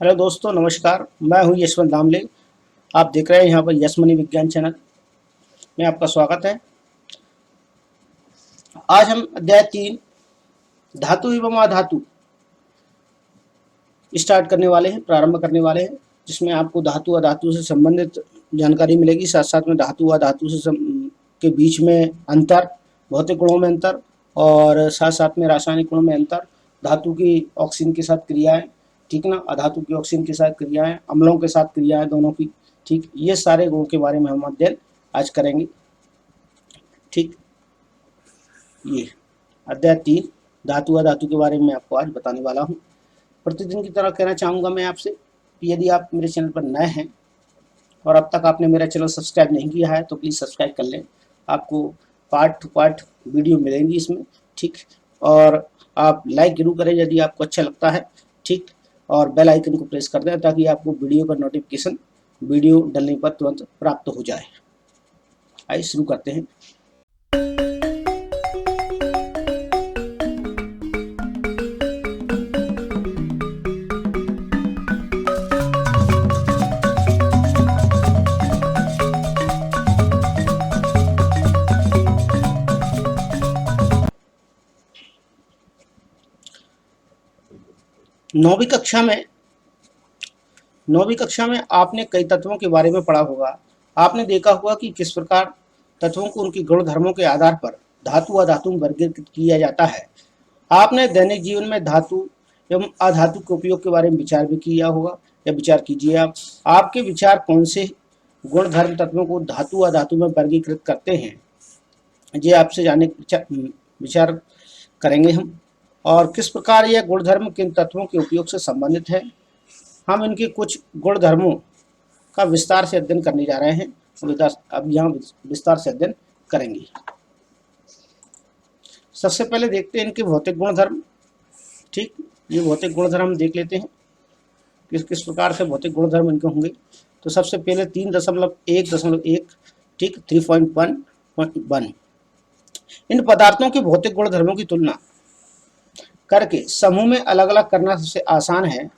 Hello दोस्तों, नमस्कार। मैं हूं यशवंत दामले। आप देख रहे हैं यहाँ पर यश मनी विज्ञान चैनल में आपका स्वागत है। आज हम अध्याय 3 धातु एवं अधातु स्टार्ट करने वाले हैं, प्रारंभ करने वाले हैं, जिसमें आपको धातु अधातु से संबंधित जानकारी मिलेगी। साथ साथ में धातु अधातु के बीच में अंतर, भौतिक गुणों में अंतर और साथ साथ में रासायनिक गुणों में अंतर, धातु की ऑक्सीजन के साथ क्रियाएं, ठीक ना, अधातु की ऑक्सीजन के साथ क्रियाएं, अम्लों के साथ क्रियाएं दोनों की, ठीक, ये सारे गुणों के बारे में हम अध्ययन आज करेंगे। ठीक, ये अध्याय 3 धातु अधातु के बारे में आपको आज बताने वाला हूँ। प्रतिदिन की तरह कहना चाहूँगा मैं आपसे कि यदि आप मेरे चैनल पर नए हैं और अब तक आपने मेरा चैनल सब्सक्राइब नहीं किया है तो प्लीज़ सब्सक्राइब कर लें। आपको पार्ट टू पार्ट वीडियो मिलेंगी इसमें, ठीक, और आप लाइक जरूर करें यदि आपको अच्छा लगता है, ठीक, और बेल आइकन को प्रेस कर दें ताकि आपको वीडियो का नोटिफिकेशन वीडियो डलने पर तुरंत प्राप्त हो जाए। आइए शुरू करते हैं। नौवीं कक्षा में नौवीं कक्षा में आपने कई तत्वों के बारे में पढ़ा होगा। आपने देखा होगा कि किस प्रकार तत्वों को उनके गुण धर्मों के आधार पर धातु अधातु में वर्गीकृत किया जाता है। आपने दैनिक जीवन में धातु एवं अधातु के उपयोग के बारे में विचार भी किया होगा, या विचार कीजिए आप। आपके विचार कौन से गुण धर्म तत्वों को धातु अधातु में वर्गीकृत करते हैं, ये आपसे जानने विचार करेंगे हम। और किस प्रकार यह गुणधर्म किन तत्वों के उपयोग से संबंधित है। हम इनके कुछ गुण धर्मों का विस्तार से अध्ययन करने जा रहे हैं। अब यहाँ विस्तार से अध्ययन करेंगे। सबसे पहले देखते हैं इनके भौतिक गुणधर्म। ठीक, ये भौतिक गुणधर्म हम देख लेते हैं किस किस प्रकार से भौतिक गुणधर्म इनके होंगे। तो सबसे पहले 3.1.1, ठीक, 3.1 इन पदार्थों के भौतिक गुणधर्मों की तुलना करके समूह में अलग अलग करना सबसे आसान है।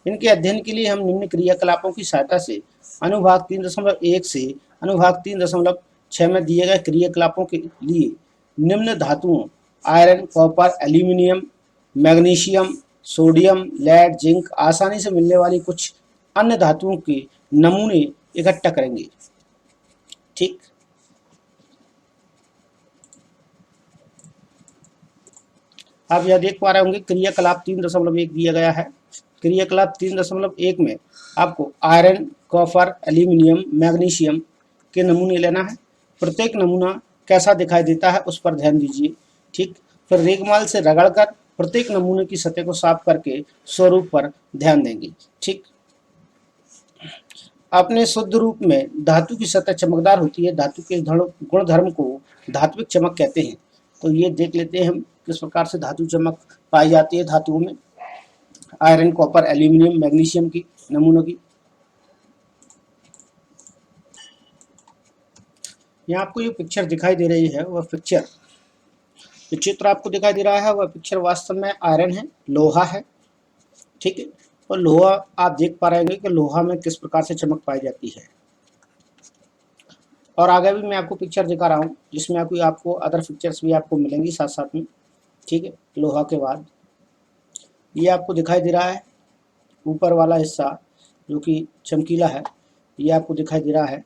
इनके अध्ययन के लिए हम निम्न क्रियाकलापों की सहायता से अनुभाग 3.1 से अनुभाग 3.6 में दिए गए क्रियाकलापों के लिए निम्न धातुओं iron, copper, aluminium, magnesium, sodium, lead, zinc आसानी से मिलने वाली कुछ अन्य धातुओं के नमूने इकट्ठा करेंगे। ठीक, आप यह देख पा रहे होंगे क्रियाकलाप 3.1 दिया गया है। क्रियाकलाप 3.1 में आपको आयरन, कॉपर, एल्यूमिनियम, मैग्नीशियम के नमूने लेना है। प्रत्येक नमूना कैसा दिखाई देता है उस पर ध्यान दीजिए। ठीक, फिर रेगमाल से रगड़कर प्रत्येक नमूने की सतह को साफ करके स्वरूप पर ध्यान देंगे। ठीक, अपने शुद्ध रूप में धातु की सतह चमकदार होती है। धातु के गुण धर्म को धात्विक चमक कहते हैं। तो ये देख लेते हैं हम किस प्रकार से धातु चमक पाई जाती है धातुओं में, आयरन, कॉपर, एल्यूमिनियम, मैग्नीशियम की नमूनों की। यहाँ आपको ये पिक्चर दिखाई दे रही है, वह पिक्चर, जो चित्र आपको दिखाई दे रहा है वह पिक्चर वास्तव में आयरन है, लोहा है। ठीक है, और लोहा आप देख पा रहे हैं कि लोहा में किस प्रकार से चमक पाई जाती है। और आगे भी मैं आपको पिक्चर दिखा रहा हूँ जिसमें आपको अदर पिक्चर्स भी आपको मिलेंगी साथ साथ में। ठीक है, लोहा के बाद ये आपको दिखाई दे रहा है ऊपर वाला हिस्सा जो कि चमकीला है, ये आपको दिखाई दे रहा है।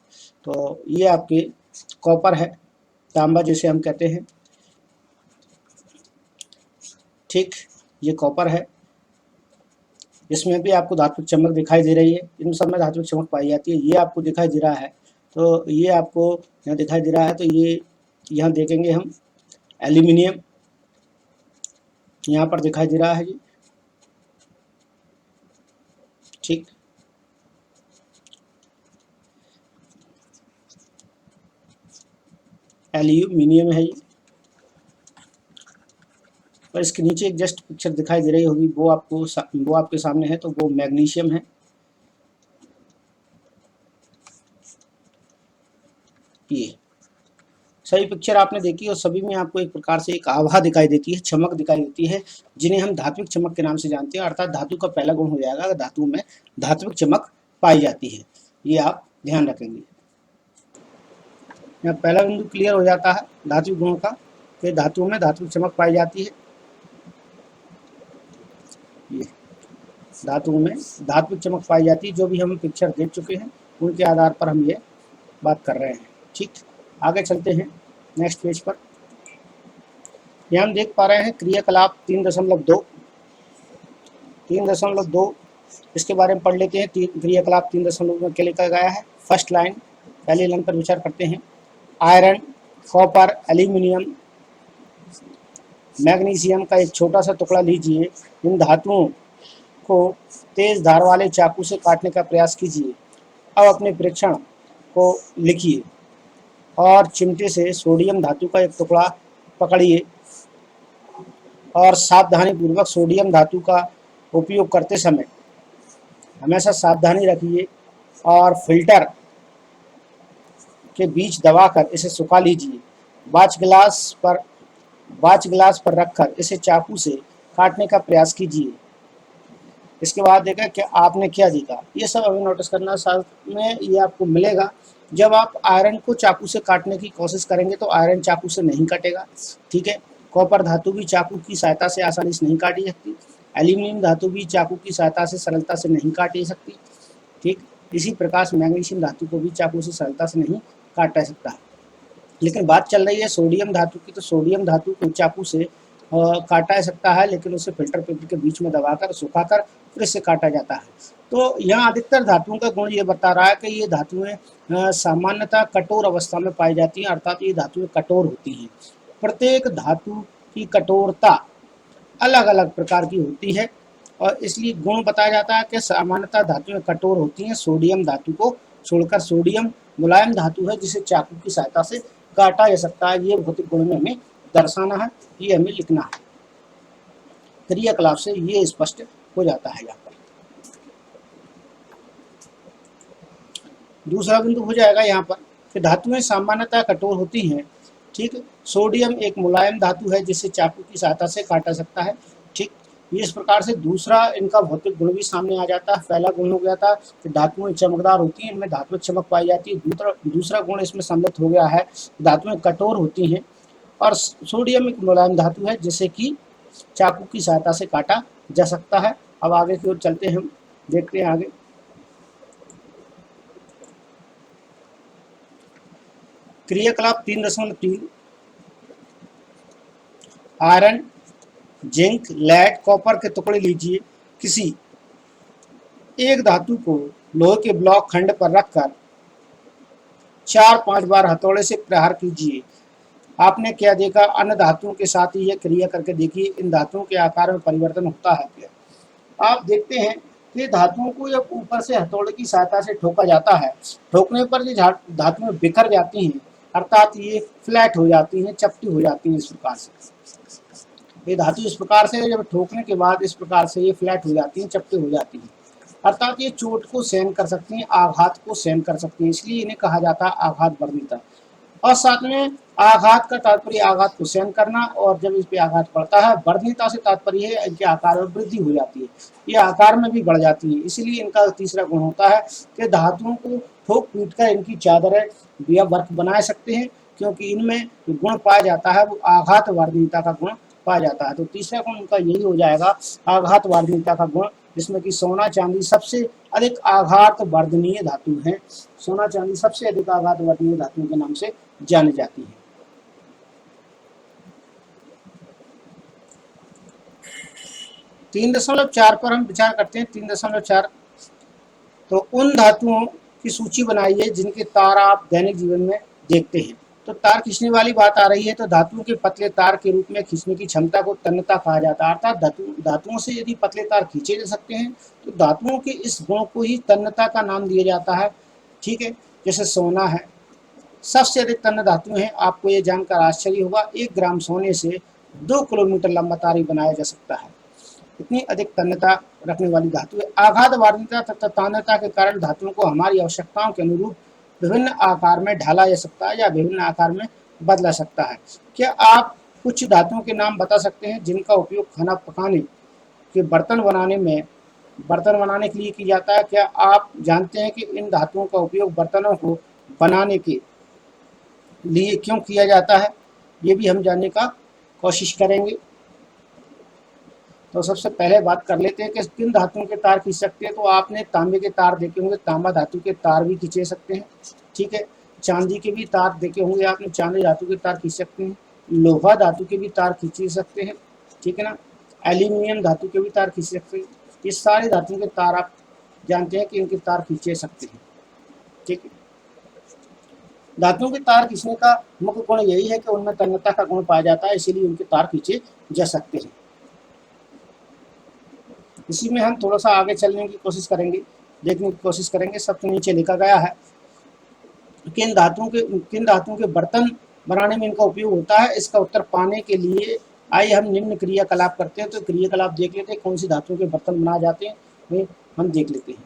तो ये आपके कॉपर है, तांबा जिसे हम कहते हैं। ठीक, ये कॉपर है, इसमें भी आपको धात्विक चमक दिखाई दे रही है। इन सब में धात्विक चमक पाई जाती है। ये आपको दिखाई दे रहा है, तो ये आपको यहाँ दिखाई दे रहा है। तो ये यहाँ देखेंगे हम एल्यूमिनियम, यहाँ पर दिखाई दे रहा है जी। ठीक, एल्यूमिनियम है ये। और इसके नीचे एक जस्ट पिक्चर दिखाई दे रही होगी, वो आपके सामने है, तो वो मैग्नीशियम है। ये सभी पिक्चर आपने देखी और सभी में आपको एक प्रकार से एक आभा दिखाई देती है, चमक दिखाई देती है, जिन्हें हम धात्विक चमक के नाम से जानते हैं। अर्थात धातु का पहला गुण हो जाएगा धातु में धात्विक चमक पाई जाती है, ये आप ध्यान रखेंगे। यहाँ पहला बिंदु क्लियर हो जाता है धात्विक गुणों का, कि धातुओं में धात्विक चमक पाई जाती है। ये धातुओं में धात्विक चमक पाई जाती है, जो भी हम पिक्चर देख चुके हैं उनके आधार पर हम ये बात कर रहे हैं। ठीक, आगे चलते हैं नेक्स्ट पेज पर। यहाँ हम देख पा रहे हैं क्रियाकलाप 3.2 इसके बारे में पढ़ लेते हैं। क्रियाकलाप 3.2 में क्या लिखा गया है। फर्स्ट लाइन, पहली लाइन पर विचार करते हैं। आयरन, कॉपर, एल्यूमिनियम, मैग्नीशियम का एक छोटा सा टुकड़ा लीजिए। इन धातुओं को तेज धार वाले चाकू से काटने का प्रयास कीजिए। अब अपने परीक्षण को लिखिए और चिमटे से सोडियम धातु का एक टुकड़ा पकड़िए और सावधानी पूर्वक सोडियम धातु का उपयोग करते समय हमेशा सावधानी रखिए और फिल्टर के बीच दबाकर इसे सुखा लीजिए। वाच ग्लास पर रखकर इसे चाकू से काटने का प्रयास कीजिए। इसके बाद देखा कि आपने क्या देखा, ये सब अभी नोटिस करना। साथ में ये आपको मिलेगा, जब आप आयरन को चाकू से काटने की कोशिश करेंगे तो आयरन चाकू से नहीं काटेगा। ठीक है, कॉपर धातु भी चाकू की सहायता से आसानी से नहीं काटी सकती। एल्यूमिनियम धातु भी चाकू की सहायता से सरलता से नहीं काटी सकती। ठीक, इसी प्रकार से मैग्नीशियम धातु को भी चाकू से सरलता से नहीं काटा सकता। लेकिन बात चल रही है सोडियम धातु की, तो सोडियम धातु को चाकू से काटा सकता है, लेकिन उसे फिल्टर पेपर के बीच में दबाकर सुखाकर फिर इससे काटा जाता है। तो यहाँ अधिकतर धातुओं का गुण ये बता रहा है कि ये धातुएं सामान्यतः कठोर अवस्था में पाई जाती हैं, अर्थात ये धातुएं कठोर होती हैं। प्रत्येक धातु की कठोरता अलग अलग प्रकार की होती है और इसलिए गुण बताया जाता है कि सामान्यतः धातुएं कठोर होती हैं, सोडियम धातु को छोड़कर। सोडियम मुलायम धातु है जिसे चाकू की सहायता से काटा जा सकता है। ये भौतिक गुण में हमें दर्शाना है, ये हमें लिखना है। क्रियाकलाप से ये स्पष्ट हो जाता है। यहाँ पर दूसरा बिंदु हो जाएगा यहाँ पर कि धातुएं सामान्यतः कठोर होती हैं। ठीक, सोडियम एक मुलायम धातु है जिसे चाकू की सहायता से काटा सकता है। ठीक, इस प्रकार से दूसरा इनका भौतिक गुण भी सामने आ जाता है। पहला गुण हो गया था कि धातुएं चमकदार होती हैं, इनमें धात्विक चमक पाई जाती है। दूसरा गुण इसमें सम्मिलित हो गया है, धातुएं कठोर होती हैं और सोडियम एक मुलायम धातु है जिसे कि चाकू की सहायता से काटा जा सकता है। अब आगे की ओर चलते हैं, हम देखते हैं आगे। क्रियाकलाप 3.3 आयरन, जिंक, लेड, कॉपर के टुकड़े लीजिए। किसी एक धातु को लोहे के ब्लॉक खंड पर रखकर 4-5 बार हथौड़े से प्रहार कीजिए। आपने क्या देखा, अन्य धातुओं के साथ ही यह क्रिया करके देखिए। इन धातुओं के आकार में परिवर्तन होता है क्या? आप देखते हैं कि धातुओं को जब ऊपर से हथौड़े की सहायता से ठोका जाता है, ठोकने पर ये धातुएं बिखर जाती हैं, अर्थात ये फ्लैट हो जाती हैं, चपटी हो जाती हैं। इस प्रकार से ये धातु इस प्रकार से जब ठोकने के बाद इस प्रकार से ये फ्लैट हो जाती हैं, चपटी हो जाती हैं, अर्थात ये चोट को सहन कर सकती हैं, आघात को सहन कर सकती हैं, इसलिए इन्हें कहा जाता है आघात वर्णिता। और साथ में आघात का तात्पर्य आघात को सहन करना, और जब इस पे आघात पड़ता है, वर्णिता से तात्पर्य है इनके आकार में वृद्धि हो जाती है, ये आकार में भी बढ़ जाती है। इसीलिए इनका तीसरा गुण होता है कि धातुओं को ठोक पीट कर इनकी चादरें या वर्क बना सकते हैं, क्योंकि इनमें जो गुण पाया जाता है वो आघात वर्णिता का गुण पाया जाता है। तो तीसरा गुण उनका यही हो जाएगा, आघात वर्णिता का गुण, जिसमें कि सोना चांदी सबसे अधिक आघात वर्धनीय धातु है। सोना चांदी सबसे अधिक आघात वर्धनीय धातुओं के नाम से जानी जाती है। तीन 3.4 पर हम विचार करते हैं। 3.4 तो उन धातुओं की सूची बनाइए जिनके तार आप दैनिक जीवन में देखते हैं। तो तार खींचने वाली बात आ रही है, तो धातुओं के पतले तार के रूप में खींचने की क्षमता को तन्यता कहा जाता है। अर्थात धातुओं से यदि पतले तार खींचे जा सकते हैं तो धातुओं के इस गुण को ही तन्यता का नाम दिया जाता है। ठीक है, जैसे सोना है, सबसे अधिक तन्य धातु है। आपको ये जानकर आश्चर्य होगा, 1 ग्राम सोने से 2 किलोमीटर लंबा तार बनाया जा सकता है। इतनी अधिक तन्यता रखने वाली धातु है। आघात वार्यता तथा तन्यता के कारण धातुओं को हमारी आवश्यकताओं के अनुरूप विभिन्न आकार में ढाला जा सकता है या विभिन्न आकार में बदला सकता है। क्या आप कुछ धातुओं के नाम बता सकते हैं जिनका उपयोग खाना पकाने के बर्तन बनाने के लिए किया जाता है? क्या आप जानते हैं कि इन धातुओं का उपयोग बर्तनों को बनाने के लिए क्यों किया जाता है? ये भी हम जानने का कोशिश करेंगे। तो सबसे पहले बात कर लेते हैं कि किन धातुओं के तार खींच सकते हैं। तो आपने तांबे के तार देखे होंगे, तांबा धातु के तार भी खींचे सकते हैं। ठीक है। चांदी के भी तार देखे होंगे आपने, चांदी धातु के तार खींच सकते हैं। लोहा धातु के भी तार खींच सकते हैं। ठीक है ना। एल्यूमिनियम धातु के भी तार खींच सकते हैं। ये सारी धातुओं के तार आप जानते हैं कि इनके तार खींचे सकते हैं। ठीक है। धातुओं के तार खींचने का मुख्य गुण यही है कि उनमें तन्यता का गुण पाया जाता है, इसीलिए उनके तार खींचे जा सकते हैं। इसी में हम थोड़ा सा आगे चलने की कोशिश करेंगे, देखने की कोशिश करेंगे। सबसे नीचे लिखा गया है किन धातुओं के बर्तन बनाने में इनका उपयोग होता है। इसका उत्तर पाने के लिए आइए हम निम्न क्रियाकलाप करते हैं। तो क्रियाकलाप देख लेते हैं, कौन सी धातुओं के बर्तन बनाए जाते हैं वे हम देख लेते हैं।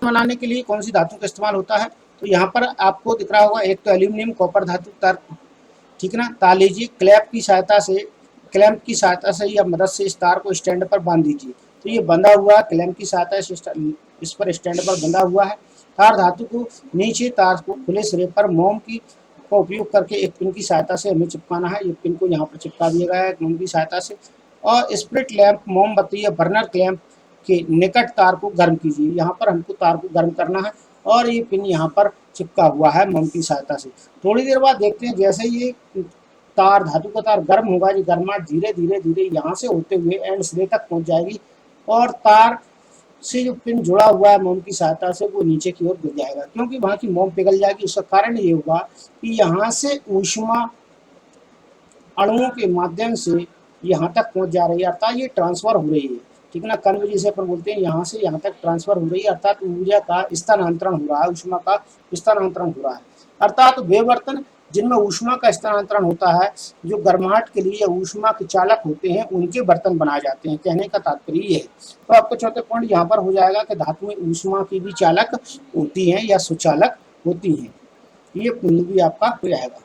बनाने के लिए कौन सी धातु का इस्तेमाल होता है? तो यहाँ पर आपको दिख रहा होगा, एक तो एल्यूमिनियम कॉपर धातु तार, ठीक है ना। तार लीजिए, क्लैंप की सहायता से या मदद से इस तार को स्टैंड पर बांध दीजिए। तो ये बंधा हुआ है, क्लैंप की सहायता से इस पर स्टैंड पर बंधा हुआ है। तार धातु को नीचे तार को खुले सिरे पर मोम की का उपयोग करके एक पिन की सहायता से हमें चिपकाना है। ये पिन को यहाँ पर चिपका दिया गया है मोम की सहायता से। और स्प्रिट लैंप, मोमबत्ती या बर्नर क्लैंप के निकट तार को गर्म कीजिए। यहाँ पर हमको तार को गर्म करना है और ये पिन यहाँ पर चिपका हुआ है मोम की सहायता से। थोड़ी देर बाद देखते हैं, जैसे ये तार धातु का तार गर्म होगा, ये गर्माहट धीरे धीरे धीरे यहाँ से होते हुए एंड सिरे तक पहुँच जाएगी और तार से जो पिन जुड़ा हुआ है मोम की सहायता से वो नीचे की ओर गिर जाएगा, क्योंकि वहाँ की मोम पिघल जाएगी। उसका कारण ये होगा कि यहाँ से ऊष्मा अणुओं के माध्यम से यहाँ तक पहुँच जा रही है, अर्थात ये ट्रांसफर हो रही है। ठीक है ना। कन्व जिसे अपन बोलते हैं, यहाँ से यहाँ तक ट्रांसफर हो रही है, अर्थात ऊर्जा का स्थानांतरण हो रहा है, ऊष्मा का स्थानांतरण हो रहा है। अर्थात वे बर्तन जिनमें ऊष्मा का स्थानांतरण होता है, जो गर्माहट के लिए ऊष्मा के चालक होते हैं, उनके बर्तन बनाए जाते हैं। कहने का तात्पर्य ये है। तो आपको चौथे पॉइंट यहाँ पर हो जाएगा कि धातुएं ऊष्मा की भी चालक होती हैं या सुचालक होती हैं। ये पॉइंट भी आपका हो जाएगा।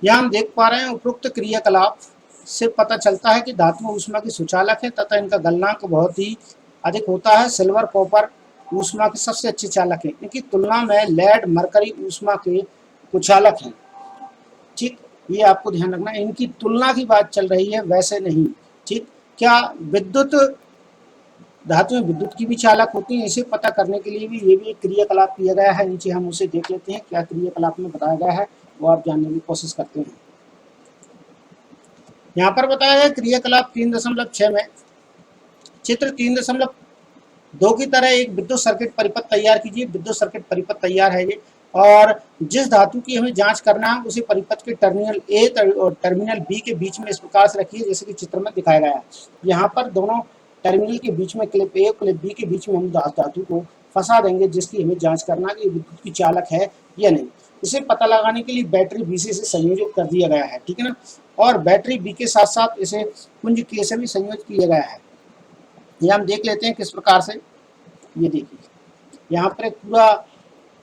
यहाँ हम देख पा रहे हैं, उपरोक्त क्रियाकलाप से पता चलता है कि धातु ऊष्मा की सुचालक है तथा इनका गलनांक बहुत ही अधिक होता है। सिल्वर, कॉपर ऊष्मा के सबसे अच्छे चालक हैं। इनकी तुलना में लेड, मरकरी ऊष्मा के कुचालक हैं। ठीक, ये आपको ध्यान रखना। इनकी तुलना की बात चल रही है, वैसे नहीं। ठीक। क्या धातुएं विद्युत की भी चालक होती हैं? इसे पता करने के लिए भी ये भी एक क्रियाकलाप किया गया है। नीचे हम उसे देख लेते हैं, क्या क्रियाकलाप में बताया गया है वो आप जानने की कोशिश करते हैं। यहाँ पर बताया है क्रियाकलाप 3.6 में चित्र 3.2 की तरह एक विद्युत सर्किट परिपथ तैयार कीजिए। विद्युत सर्किट परिपथ तैयार है ये, और जिस धातु की हमें जांच करना है उसे परिपथ के टर्मिनल ए और टर्मिनल बी के बीच में इस प्रकार से रखिए, जैसे कि चित्र में दिखाया गया है। यहाँ पर दोनों टर्मिनल के बीच में, क्लिप ए और क्लिप बी के बीच में हम धातु को फंसा देंगे, जिसकी हमें जांच करना है कि विद्युत की चालक है या नहीं। इसे पता लगाने के लिए बैटरी बी से संयोजित कर दिया गया है। ठीक है ना। और बैटरी बी के साथ साथ इसे कुंज के से भी संयोजित किया गया है। ये हम देख लेते हैं किस प्रकार से। ये देखिए, यहाँ पर एक पूरा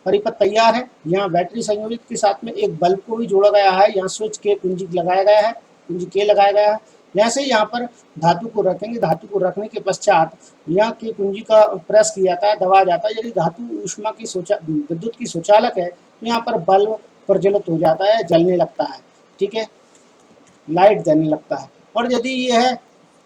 परिपथ तैयार है। यहाँ बैटरी संयोजित के साथ में एक बल्ब को भी जोड़ा गया है। यहाँ स्विच के कुंजी लगाया गया है, कुंजी के लगाया गया है। जैसे यहाँ पर धातु को रखेंगे, धातु को रखने के पश्चात यहाँ की कुंजी का प्रेस किया जाता है, दबाया जाता है। यदि धातु ऊष्मा की विद्युत की सुचालक है तो यहाँ पर बल्ब प्रज्वलित हो जाता है, जलने लगता है। ठीक है, लाइट देने लगता है। और यदि यह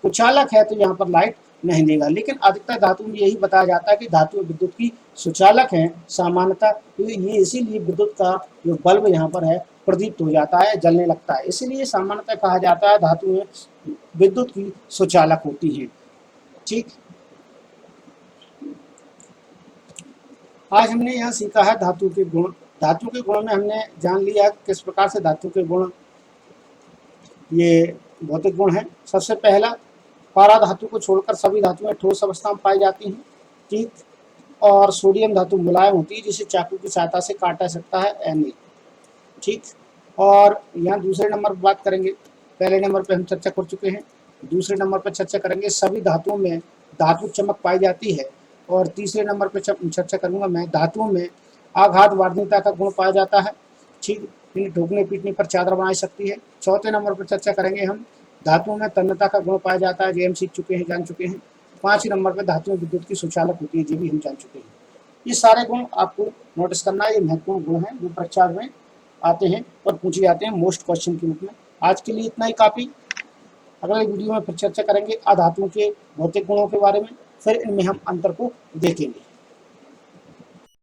कुचालक है तो यहाँ पर लाइट नहीं देगा। लेकिन अधिकतर धातु में यही बताया जाता है कि धातु विद्युत की सुचालक हैं सामान्यतः, तो ये इसीलिए विद्युत का जो बल्ब यहाँ पर है प्रदीप्त हो जाता है, जलने लगता है। इसीलिए सामान्यतः कहा जाता है धातुएं विद्युत की सुचालक होती हैं। ठीक, आज हमने यहाँ सीखा है धातु के गुण। धातु के गुणों में हमने जान लिया किस प्रकार से धातु के गुण ये भौतिक गुण है। सबसे पहला, पारा धातु को छोड़कर सभी धातुएं ठोस अवस्था में पाई जाती हैं। ठीक, और सोडियम धातु मुलायम होती है, जिसे चाकू की सहायता से काटा सकता है, Na। ठीक, और यहाँ दूसरे नंबर पर बात करेंगे। पहले नंबर पे हम चर्चा कर चुके हैं, दूसरे नंबर पर चर्चा करेंगे। सभी धातुओं में धातु चमक पाई जाती है। और तीसरे नंबर पर चर्चा करूंगा मैं, धातुओं में आघात वार्णिकता का गुण पाया जाता है, ठीक, इन्हें ठोकने पीटने पर चादर बना सकती है। चौथे नंबर पर चर्चा करेंगे हम, धातुओं में तन्यता का गुण पाया जाता है, जो हम सीख चुके हैं, जान चुके हैं। पांचवें नंबर पर धातुएं विद्युत की सुचालक होती है, ये भी हम जान चुके हैं। ये सारे गुण आपको नोटिस करना है, ये महत्वपूर्ण गुण हैं जो परीक्षा में आते हैं और पूछे जाते हैं मोस्ट क्वेश्चन के रूप में। आज के लिए इतना ही काफ़ी। अगले वीडियो में फिर चर्चा करेंगे अधातुओं के भौतिक गुणों के बारे में, फिर इनमें हम अंतर को देखेंगे।